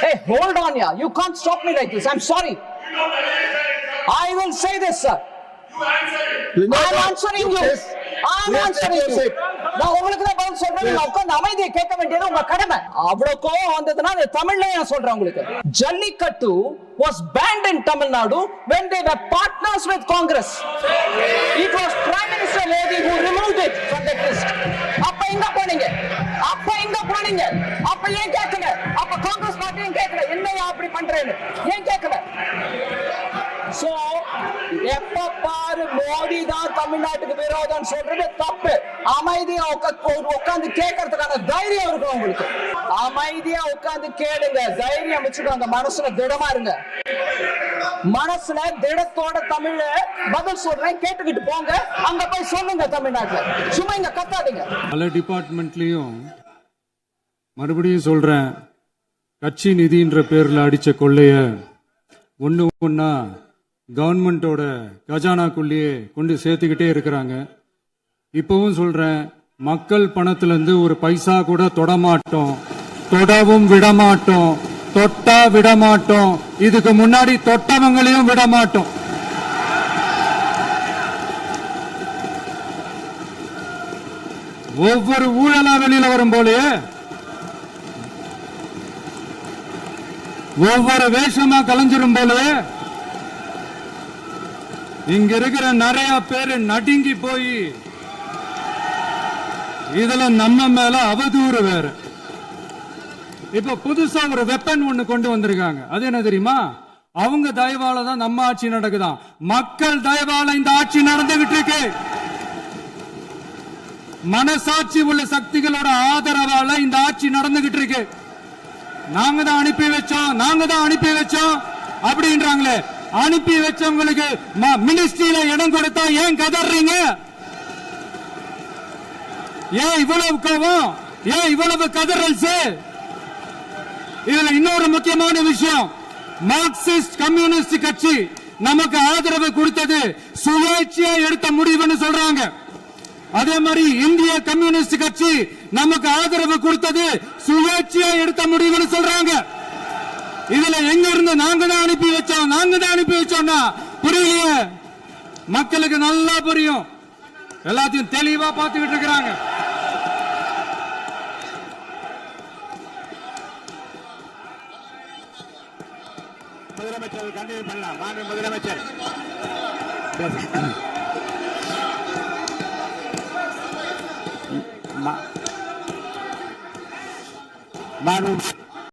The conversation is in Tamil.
Hey, hold on, yeah. You can't stop me like this. I'm sorry. I will say this, sir. I'm answering you. I'm answering you. நான் உங்களுக்கு தான் பதில் சொல்றேன். நீங்க உட்கார்ந்து அமைதியை கேட்க வேண்டியது உங்க கடமை. அவ்வளவு கோவம் வந்ததுன்னா தமிழ்ல நான் சொல்றேன் உங்களுக்கு. Jallikattu was banned in Tamil Nadu when they were partners with Congress. It was Prime Minister Modi who removed it from that list. அப்ப எங்க போனீங்க? அப்ப ஏன் கேட்கல? அப்ப காங்கிரஸ் பார்ட்டியும் கேட்கல. என்னையா அப்படி பண்றேன்னு ஏன் கேட்கல? சோ எப்ப பாரு மோடி தான் தமிழ்நாட்டுக்கு விரோதம் சொல்றது தப்பு. அமைதியா உட்கார்ந்து கேட்கறதுக்கான தைரியம் இருக்கணும் உங்களுக்கு. அமைதியா உட்கார்ந்து கேளுங்க, தைரியம் வச்சுக்கோங்க, மனசுல திடமா இருங்க. மனசுல திடத்தோட தமிழ்ல பதில் சொல்றேன், கேட்டுக்கிட்டு போங்க. அங்க போய் சொல்லுங்க தமிழ்நாட்டுல, சும்மா இங்க கத்தாதீங்க. பல டிபார்ட்மெண்ட்லயும் மறுபடியும் சொல்றேன், கட்சி நிதின்ற பேர்ல அடிச்ச கொள்ளைய ஒன்னா கவர்மெண்டோட கஜானாக்குள்ளேயே கொண்டு சேர்த்துக்கிட்டே இருக்கிறாங்க. இப்பவும் சொல்றேன், மக்கள் பணத்துல இருந்து ஒரு பைசா கூட தொடமாட்டோம், தொடவும் விடமாட்டோம், தொட்டா விடமாட்டோம், இதுக்கு முன்னாடி தொட்டவங்களையும் விடமாட்டோம். ஒவ்வொரு ஊழலா வெளியில வரும் போலே, ஒவ்வொரு வேஷமா கலைஞ்சிரும் போலே, இங்க இருக்கிற நிறைய பேரு நடுங்கி போய் இதுல நம்ம மேல அவதூறு வேற. இப்ப புதுசா ஒரு வெப்பன் ஒண்ணு கொண்டு வந்திருக்காங்க. அது என்ன தெரியுமா? அவங்க தயவால தான் நம்ம ஆட்சி நடக்குதான். மக்கள் தயவால இந்த ஆட்சி நடந்துகிட்டு இருக்கு. மனசாட்சி உள்ள சக்திகளோட ஆதரவால இந்த ஆட்சி நடந்துகிட்டு இருக்கு. நாங்க தான் அனுப்பி வச்சோம் அப்படின்றாங்களே. அனுப்பி வச்சவங்களுக்கு மினிஸ்ட்ரியில இடம் கொடுத்தா ஏன் கதறீங்க? ஏன் இவ்வளவு கோவம்? ஏன் இவ்வளவு கதறல்ஸ்? இதுல இன்னொரு முக்கியமான விஷயம், மார்க்சிஸ்ட் கம்யூனிஸ்ட் கட்சி நமக்கு ஆதரவு கொடுத்தது சுயேட்சையா எடுத்த முடிவுன்னு சொல்றாங்க. அதே மாதிரி இந்திய கம்யூனிஸ்ட் கட்சி நமக்கு ஆதரவு கொடுத்தது சுயேட்சையா எடுத்த முடிவுன்னு சொல்றாங்க. இதுல எங்க இருந்து நாங்க தான் அனுப்பி வச்சோம்னா புரியலையே. மக்களுக்கு நல்லா புரியும், எல்லாத்தையும் தெளிவா பார்த்துக்கிட்டு இருக்கிறாங்க. முதலமைச்சர் கண்டினியூ பண்ணலாம். மாண்பு முதலமைச்சர் மாண்பு